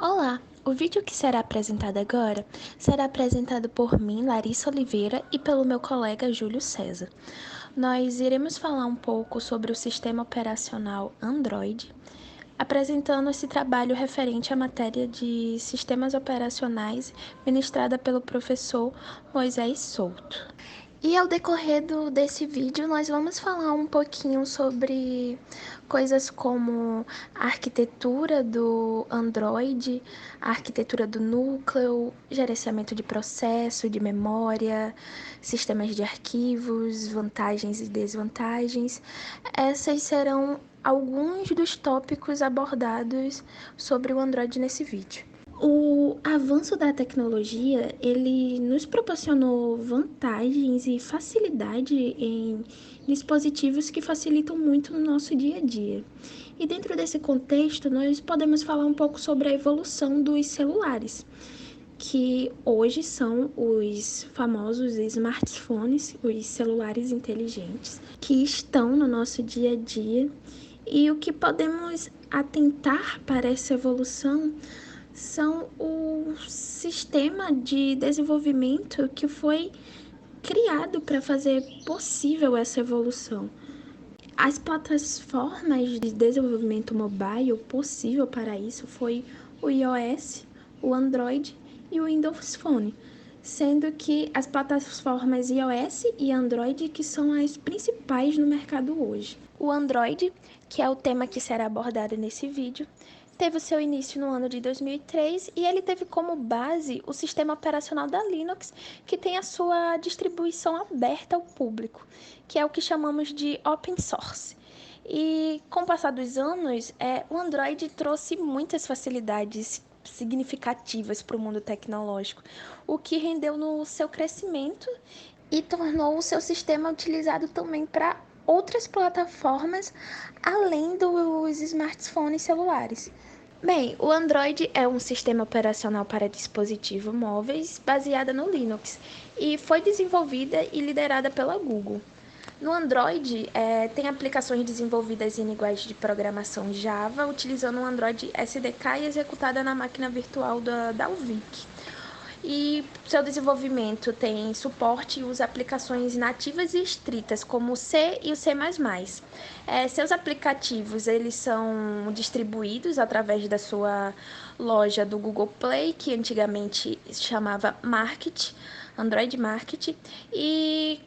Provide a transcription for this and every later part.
Olá! O vídeo que será apresentado agora será apresentado por mim, Larissa Oliveira, e pelo meu colega Júlio César. Nós iremos falar um pouco sobre o sistema operacional Android, apresentando esse trabalho referente à matéria de sistemas operacionais ministrada pelo professor Moisés Souto. E ao decorrer desse vídeo, nós vamos falar um pouquinho sobre coisas como a arquitetura do Android, a arquitetura do núcleo, gerenciamento de processo, de memória, sistemas de arquivos, vantagens e desvantagens. Essas serão alguns dos tópicos abordados sobre o Android nesse vídeo. O avanço da tecnologia, ele nos proporcionou vantagens e facilidade em dispositivos que facilitam muito no nosso dia a dia. E dentro desse contexto, nós podemos falar um pouco sobre a evolução dos celulares, que hoje são os famosos smartphones, os celulares inteligentes, que estão no nosso dia a dia. E o que podemos atentar para essa evolução são o sistema de desenvolvimento que foi criado para fazer possível essa evolução. As plataformas de desenvolvimento mobile possível para isso foi o iOS, o Android e o Windows Phone, sendo que as plataformas iOS e Android que são as principais no mercado hoje. O Android, que é o tema que será abordado nesse vídeo, teve o seu início no ano de 2003 e ele teve como base o sistema operacional da Linux, que tem a sua distribuição aberta ao público, que é o que chamamos de open source. E com o passar dos anos, o Android trouxe muitas facilidades significativas para o mundo tecnológico, o que rendeu no seu crescimento e tornou o seu sistema utilizado também para outras plataformas além dos smartphones celulares. Bem, o Android é um sistema operacional para dispositivos móveis baseada no Linux e foi desenvolvida e liderada pela Google. No Android, tem aplicações desenvolvidas em linguagem de programação Java, utilizando o Android SDK e executada na máquina virtual da UVIC. E seu desenvolvimento tem suporte e usa aplicações nativas e estritas, como o C e o C++. Seus aplicativos eles são distribuídos através da sua loja do Google Play, que antigamente se chamava Market, Android Market, e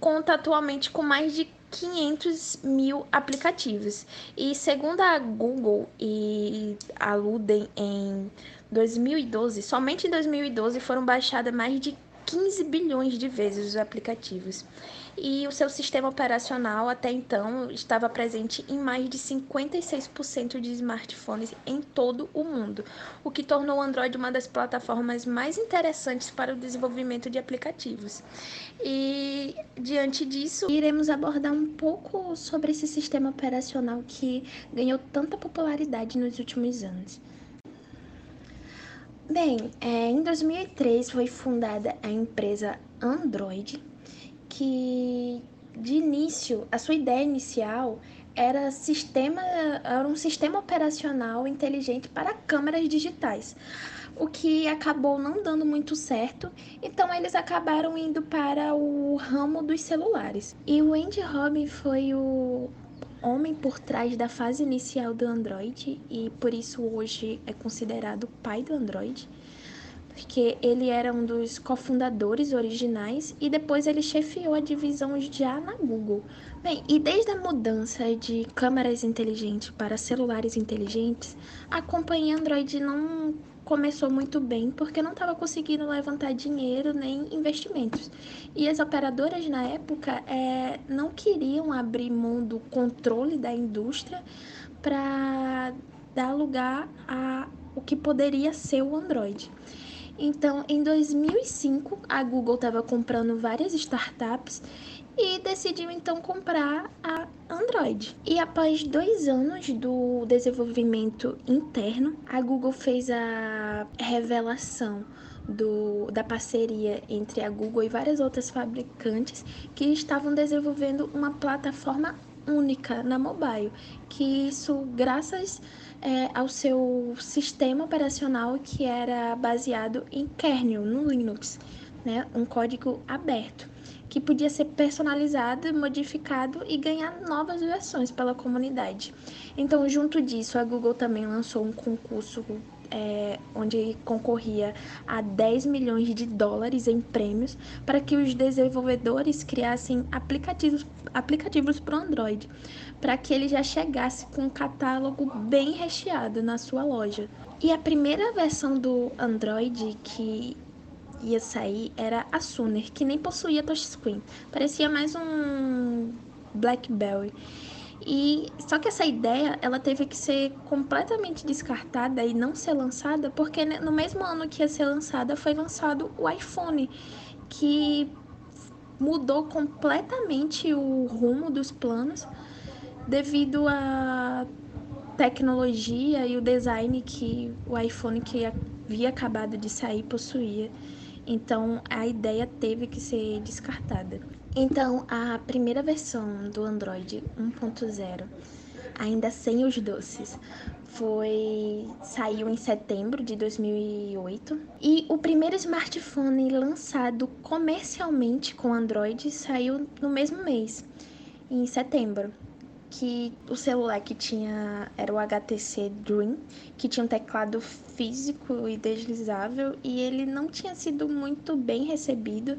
conta atualmente com mais de 500 mil aplicativos. E segundo a Google e a Ludem em 2012, somente em 2012 foram baixadas mais de 15 bilhões de vezes os aplicativos. E o seu sistema operacional até então estava presente em mais de 56% de smartphones em todo o mundo, o que tornou o Android uma das plataformas mais interessantes para o desenvolvimento de aplicativos. E diante disso, iremos abordar um pouco sobre esse sistema operacional que ganhou tanta popularidade nos últimos anos. Bem, em 2003 foi fundada a empresa Android, que de início, a sua ideia inicial era um sistema operacional inteligente para câmeras digitais, o que acabou não dando muito certo, então eles acabaram indo para o ramo dos celulares. E o Andy Robin foi o homem por trás da fase inicial do Android e por isso hoje é considerado o pai do Android, porque ele era um dos cofundadores originais e depois ele chefiou a divisão já na Google. Bem, e desde a mudança de câmeras inteligentes para celulares inteligentes, a companhia Android não começou muito bem porque não estava conseguindo levantar dinheiro nem investimentos. E as operadoras na época não queriam abrir mão do controle da indústria para dar lugar a o que poderia ser o Android. Então, em 2005, a Google estava comprando várias startups e decidiu então comprar a Android. E após 2 anos do desenvolvimento interno, a Google fez a revelação da parceria entre a Google e várias outras fabricantes que estavam desenvolvendo uma plataforma única na mobile, que isso graças ao seu sistema operacional que era baseado em kernel, no Linux, né? Um código aberto, que podia ser personalizado, modificado e ganhar novas versões pela comunidade. Então, junto disso, a Google também lançou um concurso onde concorria a 10 milhões de dólares em prêmios para que os desenvolvedores criassem aplicativos para o Android, para que ele já chegasse com um catálogo bem recheado na sua loja. E a primeira versão do Android que ia sair era a Sooner, que nem possuía touchscreen, parecia mais um BlackBerry. E só que essa ideia, ela teve que ser completamente descartada e não ser lançada, porque no mesmo ano que ia ser lançada, foi lançado o iPhone, que mudou completamente o rumo dos planos devido à tecnologia e o design que o iPhone que havia acabado de sair possuía. Então a ideia teve que ser descartada. Então a primeira versão do Android 1.0, ainda sem os doces, saiu em setembro de 2008 e o primeiro smartphone lançado comercialmente com Android saiu no mesmo mês, em setembro, que o celular que tinha era o HTC Dream, que tinha um teclado físico e deslizável, e ele não tinha sido muito bem recebido.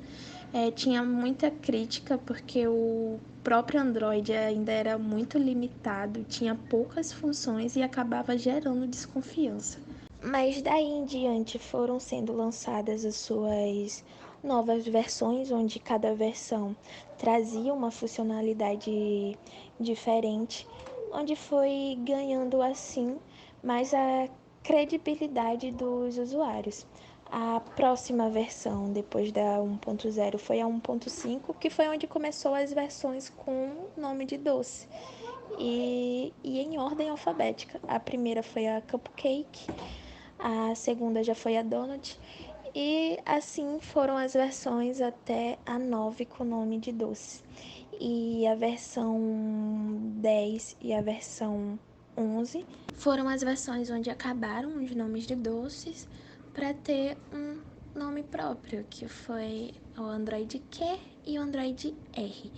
Tinha muita crítica porque o próprio Android ainda era muito limitado, tinha poucas funções e acabava gerando desconfiança. Mas daí em diante foram sendo lançadas as suas novas versões, onde cada versão trazia uma funcionalidade diferente, onde foi ganhando assim mais a credibilidade dos usuários. A próxima versão, depois da 1.0, foi a 1.5, que foi onde começou as versões com nome de doce. E em ordem alfabética. A primeira foi a Cupcake, a segunda já foi a Donut, e assim foram as versões até a 9 com nome de doce. E a versão 10 e a versão 11 foram as versões onde acabaram os nomes de doces para ter um nome próprio, que foi o Android Q e o Android R.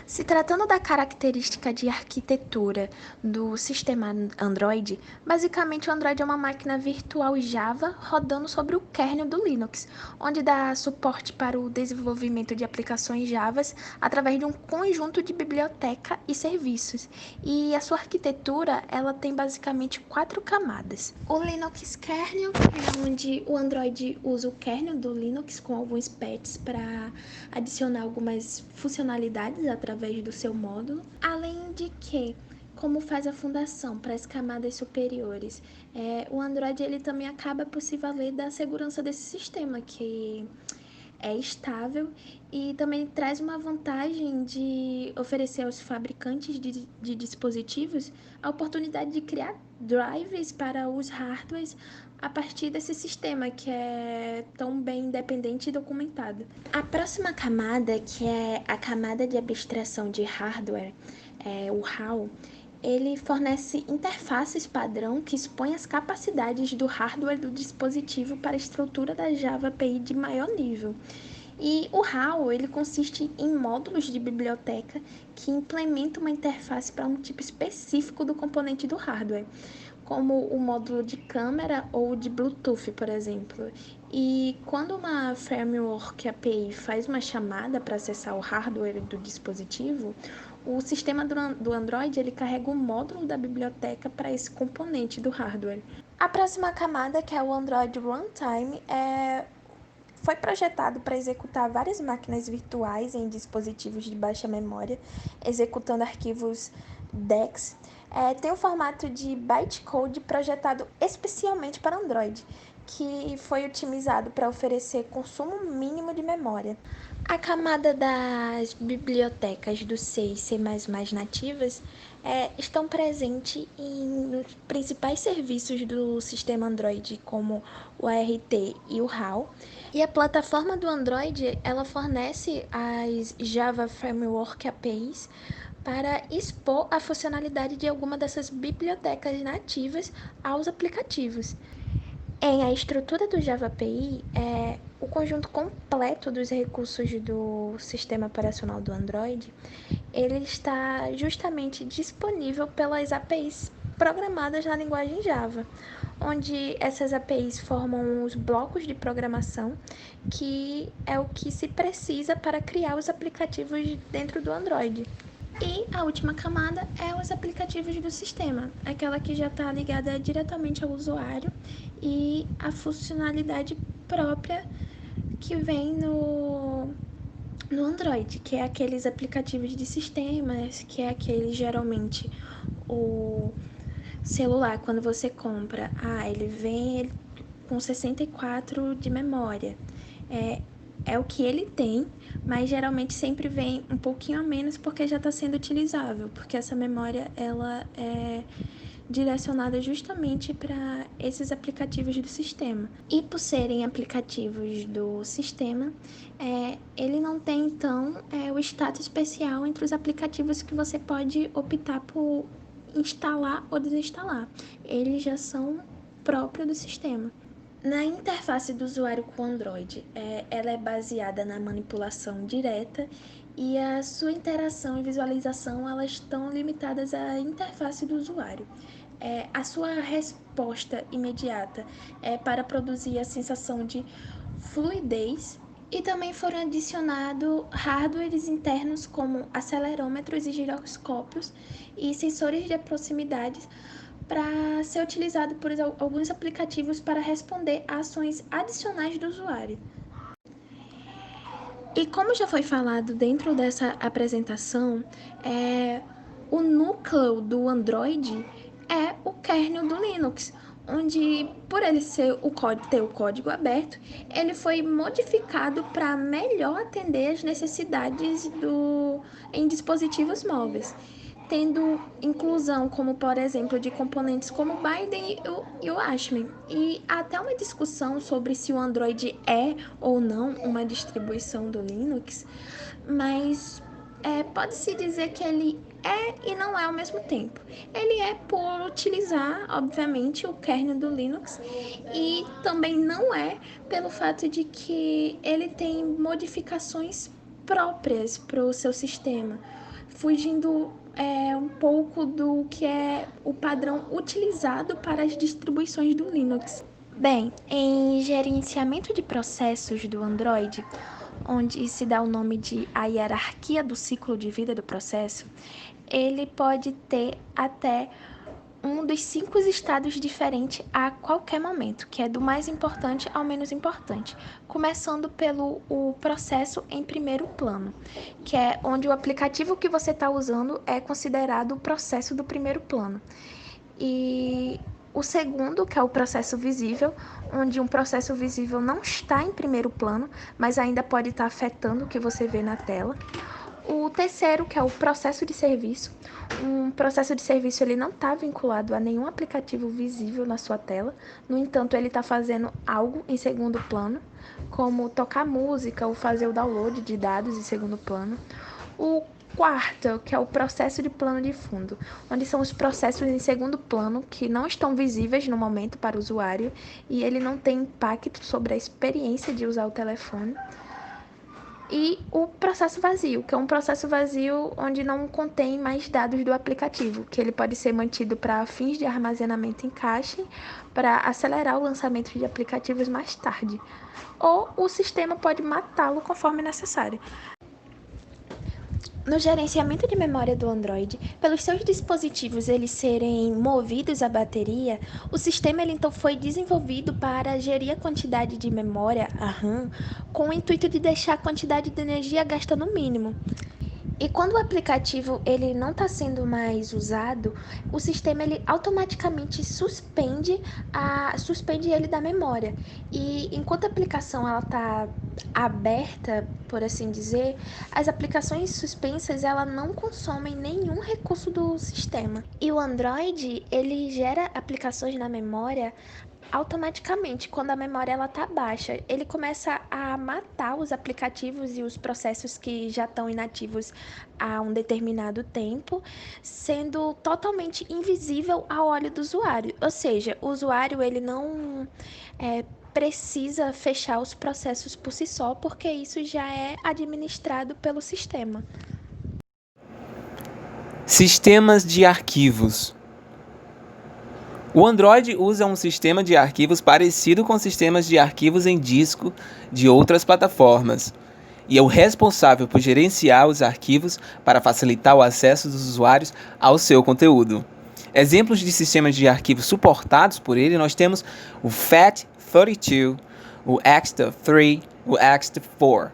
Se tratando da característica de arquitetura do sistema Android, basicamente o Android é uma máquina virtual Java rodando sobre o kernel do Linux, onde dá suporte para o desenvolvimento de aplicações Java através de um conjunto de biblioteca e serviços. E a sua arquitetura, ela tem basicamente 4 camadas. O Linux Kernel, é onde o Android usa o kernel do Linux com alguns patches para adicionar algumas funcionalidades através do seu módulo, além de que, como faz a fundação para as camadas superiores, o Android ele também acaba por se valer da segurança desse sistema, que é estável e também traz uma vantagem de oferecer aos fabricantes de dispositivos a oportunidade de criar drivers para os hardwares a partir desse sistema que é tão bem independente e documentado. A próxima camada, que é a camada de abstração de hardware, o HAL, ele fornece interfaces padrão que expõem as capacidades do hardware do dispositivo para a estrutura da Java API de maior nível. E o HAL, ele consiste em módulos de biblioteca que implementam uma interface para um tipo específico do componente do hardware, como o módulo de câmera ou de Bluetooth, por exemplo. E quando uma framework API faz uma chamada para acessar o hardware do dispositivo, o sistema do Android ele carrega o módulo da biblioteca para esse componente do hardware. A próxima camada, que é o Android Runtime, foi projetado para executar várias máquinas virtuais em dispositivos de baixa memória, executando arquivos DEX. Tem um formato de bytecode projetado especialmente para Android, que foi otimizado para oferecer consumo mínimo de memória. A camada das bibliotecas do C e C++ nativas estão presentes nos principais serviços do sistema Android, como o ART e o HAL. E a plataforma do Android, ela fornece as Java Framework APIs para expor a funcionalidade de alguma dessas bibliotecas nativas aos aplicativos. Em a estrutura do Java API, o conjunto completo dos recursos do sistema operacional do Android, ele está justamente disponível pelas APIs programadas na linguagem Java, onde essas APIs formam os blocos de programação, que é o que se precisa para criar os aplicativos dentro do Android. E a última camada é os aplicativos do sistema, aquela que já está ligada diretamente ao usuário e a funcionalidade própria que vem no Android, que é aqueles aplicativos de sistemas, que é aquele geralmente o celular, quando você compra, ele vem com 64 de memória. É o que ele tem, mas geralmente sempre vem um pouquinho a menos porque já está sendo utilizável, porque essa memória ela é direcionada justamente para esses aplicativos do sistema. E por serem aplicativos do sistema, ele não tem então o status especial entre os aplicativos que você pode optar por instalar ou desinstalar. Eles já são próprios do sistema. Na interface do usuário com Android, ela é baseada na manipulação direta e a sua interação e visualização elas estão limitadas à interface do usuário. A sua resposta imediata é para produzir a sensação de fluidez e também foram adicionados hardwares internos como acelerômetros e giroscópios e sensores de proximidade para ser utilizado por alguns aplicativos para responder a ações adicionais do usuário. E como já foi falado dentro dessa apresentação, o núcleo do Android é o kernel do Linux, onde, por ele ter o código aberto, ele foi modificado para melhor atender as necessidades em dispositivos móveis, tendo inclusão, como por exemplo, de componentes como o Biden e o Ashman. E até uma discussão sobre se o Android é ou não uma distribuição do Linux, mas pode-se dizer que ele é e não é ao mesmo tempo. Ele é por utilizar, obviamente, o kernel do Linux e também não é pelo fato de que ele tem modificações próprias para o seu sistema, fugindo um pouco do que é o padrão utilizado para as distribuições do Linux. Bem, em gerenciamento de processos do Android, onde se dá o nome de a hierarquia do ciclo de vida do processo, ele pode ter até um dos 5 estados diferentes a qualquer momento, que é do mais importante ao menos importante, começando pelo o processo em primeiro plano, que é onde o aplicativo que você está usando é considerado o processo do primeiro plano. E o segundo, que é o processo visível, onde um processo visível não está em primeiro plano, mas ainda pode estar afetando o que você vê na tela. O terceiro, que é o processo de serviço. Um processo de serviço ele não está vinculado a nenhum aplicativo visível na sua tela. No entanto, ele está fazendo algo em segundo plano, como tocar música ou fazer o download de dados em segundo plano. O quarto, que é o processo de plano de fundo, onde são os processos em segundo plano que não estão visíveis no momento para o usuário e ele não tem impacto sobre a experiência de usar o telefone. E o processo vazio, que é um processo vazio onde não contém mais dados do aplicativo, que ele pode ser mantido para fins de armazenamento em cache, para acelerar o lançamento de aplicativos mais tarde, ou o sistema pode matá-lo conforme necessário. No gerenciamento de memória do Android, pelos seus dispositivos eles serem movidos à bateria, o sistema ele então foi desenvolvido para gerir a quantidade de memória, a RAM, com o intuito de deixar a quantidade de energia gasta no mínimo. E quando o aplicativo ele não está sendo mais usado, o sistema ele automaticamente suspende ele da memória. E enquanto a aplicação ela está aberta, por assim dizer, as aplicações suspensas ela não consomem nenhum recurso do sistema. E o Android ele gera aplicações na memória automaticamente quando a memória ela tá baixa. Ele começa a matar os aplicativos e os processos que já estão inativos há um determinado tempo, sendo totalmente invisível ao olho do usuário. Ou seja, o usuário ele não precisa fechar os processos por si só, porque isso já é administrado pelo sistema. Sistemas de arquivos. O Android usa um sistema de arquivos parecido com sistemas de arquivos em disco de outras plataformas, e é o responsável por gerenciar os arquivos para facilitar o acesso dos usuários ao seu conteúdo. Exemplos de sistemas de arquivos suportados por ele nós temos o FAT32, o ext3, o ext4.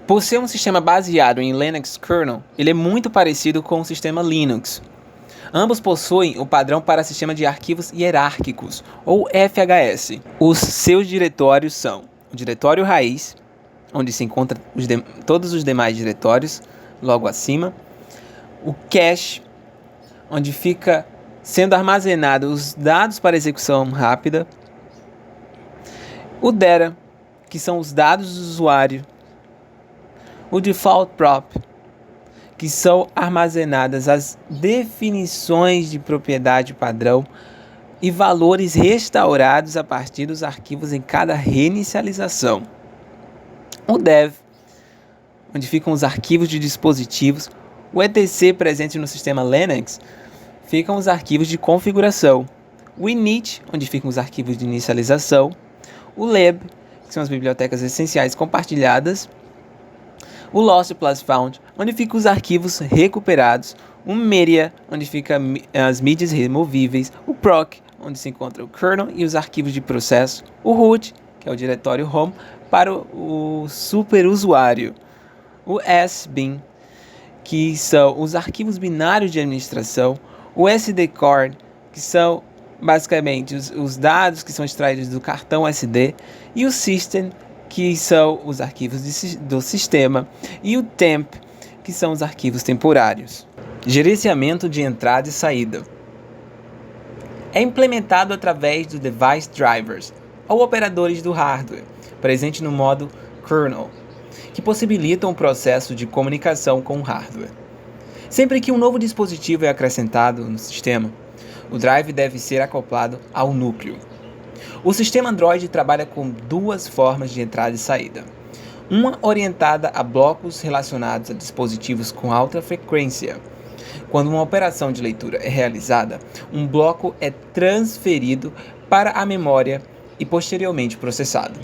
Por ser um sistema baseado em Linux kernel, ele é muito parecido com o sistema Linux. Ambos possuem o padrão para sistema de arquivos hierárquicos, ou FHS. Os seus diretórios são o diretório raiz, onde se encontram todos os demais diretórios, logo acima. O cache, onde fica sendo armazenados os dados para execução rápida. O data, que são os dados do usuário. O default prop, que são armazenadas as definições de propriedade padrão e valores restaurados a partir dos arquivos em cada reinicialização. O dev, onde ficam os arquivos de dispositivos. O etc presente no sistema Linux, ficam os arquivos de configuração. O init, onde ficam os arquivos de inicialização. O lib, que são as bibliotecas essenciais compartilhadas. O lost plus found, onde ficam os arquivos recuperados. O media, onde ficam as mídias removíveis. O proc, onde se encontra o kernel e os arquivos de processo. O root, que é o diretório home, para o superusuário. O sbin, que são os arquivos binários de administração. O SD card, que são basicamente os dados que são extraídos do cartão SD. E o system, que são os arquivos do sistema, e o temp, que são os arquivos temporários. Gerenciamento de entrada e saída. É implementado através do device drivers, ou operadores do hardware, presente no modo kernel, que possibilitam o processo de comunicação com o hardware. Sempre que um novo dispositivo é acrescentado no sistema, o drive deve ser acoplado ao núcleo. O sistema Android trabalha com duas formas de entrada e saída. Uma orientada a blocos relacionados a dispositivos com alta frequência. Quando uma operação de leitura é realizada, um bloco é transferido para a memória e posteriormente processado.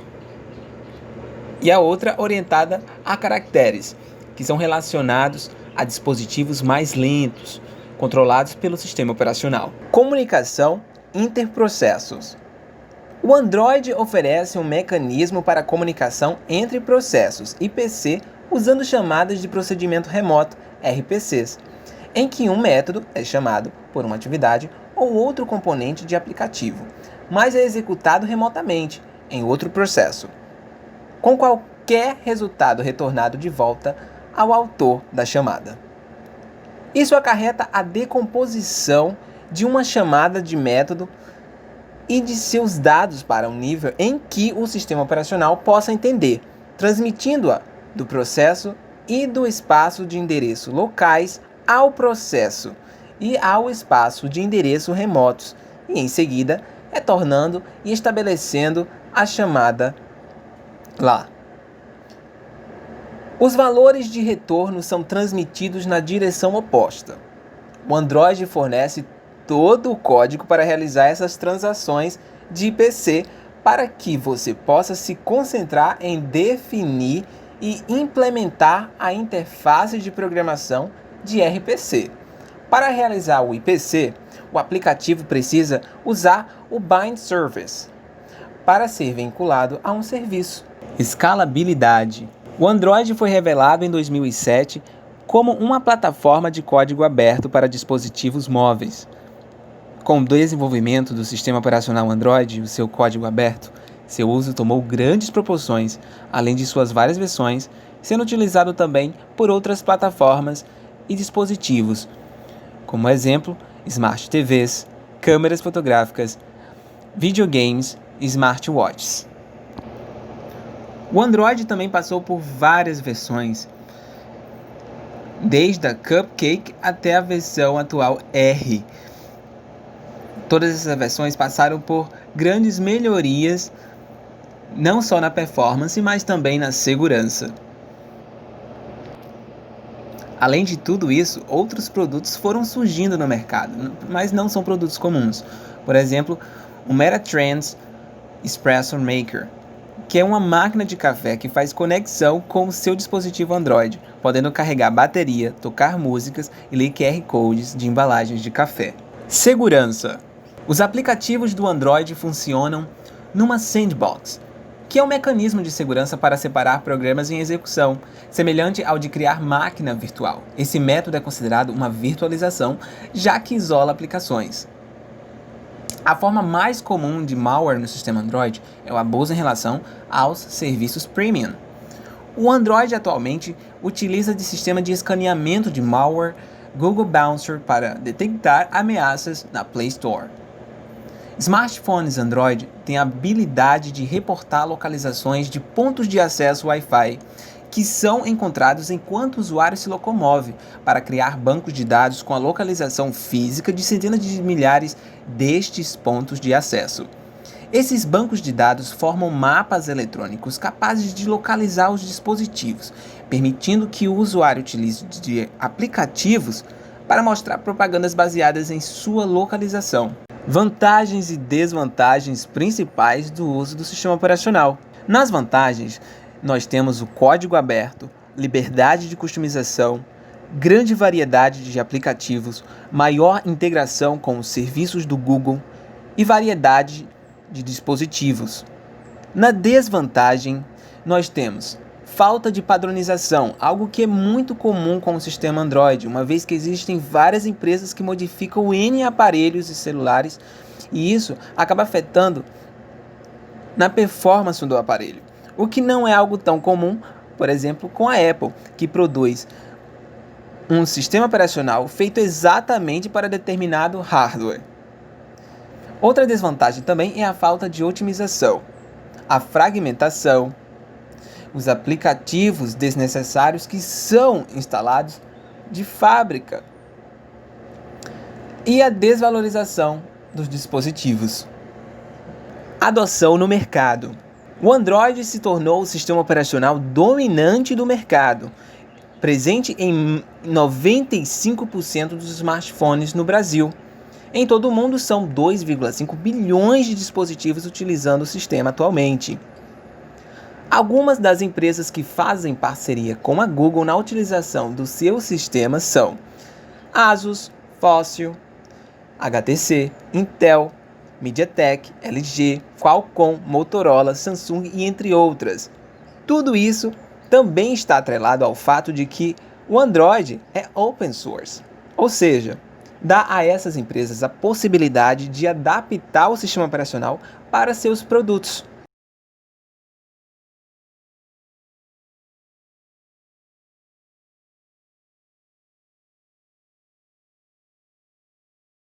E a outra orientada a caracteres, que são relacionados a dispositivos mais lentos, controlados pelo sistema operacional. Comunicação interprocessos. O Android oferece um mecanismo para comunicação entre processos IPC usando chamadas de procedimento remoto, RPCs, em que um método é chamado por uma atividade ou outro componente de aplicativo, mas é executado remotamente em outro processo, com qualquer resultado retornado de volta ao autor da chamada. Isso acarreta a decomposição de uma chamada de método e de seus dados para um nível em que o sistema operacional possa entender, transmitindo-a do processo e do espaço de endereço locais ao processo e ao espaço de endereço remotos, e em seguida retornando e estabelecendo a chamada lá. Os valores de retorno são transmitidos na direção oposta. O Android fornece todo o código para realizar essas transações de IPC para que você possa se concentrar em definir e implementar a interface de programação de RPC. Para realizar o IPC, o aplicativo precisa usar o bind service para ser vinculado a um serviço. Escalabilidade. O Android foi revelado em 2007 como uma plataforma de código aberto para dispositivos móveis. Com o desenvolvimento do sistema operacional Android e o seu código aberto, seu uso tomou grandes proporções, além de suas várias versões, sendo utilizado também por outras plataformas e dispositivos, como exemplo, Smart TVs, câmeras fotográficas, videogames e smartwatches. O Android também passou por várias versões, desde a Cupcake até a versão atual R. Todas essas versões passaram por grandes melhorias, não só na performance, mas também na segurança. Além de tudo isso, outros produtos foram surgindo no mercado, mas não são produtos comuns. Por exemplo, o Metatrends Espresso Maker, que é uma máquina de café que faz conexão com o seu dispositivo Android, podendo carregar bateria, tocar músicas e ler QR Codes de embalagens de café. Segurança. Os aplicativos do Android funcionam numa sandbox, que é um mecanismo de segurança para separar programas em execução, semelhante ao de criar máquina virtual. Esse método é considerado uma virtualização, já que isola aplicações. A forma mais comum de malware no sistema Android é o abuso em relação aos serviços premium. O Android atualmente utiliza de sistema de escaneamento de malware Google Bouncer para detectar ameaças na Play Store. Smartphones Android têm a habilidade de reportar localizações de pontos de acesso Wi-Fi que são encontrados enquanto o usuário se locomove, para criar bancos de dados com a localização física de centenas de milhares destes pontos de acesso. Esses bancos de dados formam mapas eletrônicos capazes de localizar os dispositivos, permitindo que o usuário utilize de aplicativos para mostrar propagandas baseadas em sua localização. Vantagens e desvantagens principais do uso do sistema operacional. Nas vantagens, nós temos o código aberto, liberdade de customização, grande variedade de aplicativos, maior integração com os serviços do Google e variedade de dispositivos. Na desvantagem, nós temos falta de padronização, algo que é muito comum com o sistema Android, uma vez que existem várias empresas que modificam N aparelhos e celulares, e isso acaba afetando na performance do aparelho, o que não é algo tão comum, por exemplo, com a Apple, que produz um sistema operacional feito exatamente para determinado hardware. Outra desvantagem também é a falta de otimização, a fragmentação, os aplicativos desnecessários que são instalados de fábrica e a desvalorização dos dispositivos. Adoção no mercado. O Android se tornou o sistema operacional dominante do mercado, presente em 95% dos smartphones no Brasil. Em todo o mundo, são 2,5 bilhões de dispositivos utilizando o sistema atualmente. Algumas das empresas que fazem parceria com a Google na utilização do seu sistema são Asus, Fossil, HTC, Intel, MediaTek, LG, Qualcomm, Motorola, Samsung e entre outras. Tudo isso também está atrelado ao fato de que o Android é open source, ou seja, dá a essas empresas a possibilidade de adaptar o sistema operacional para seus produtos.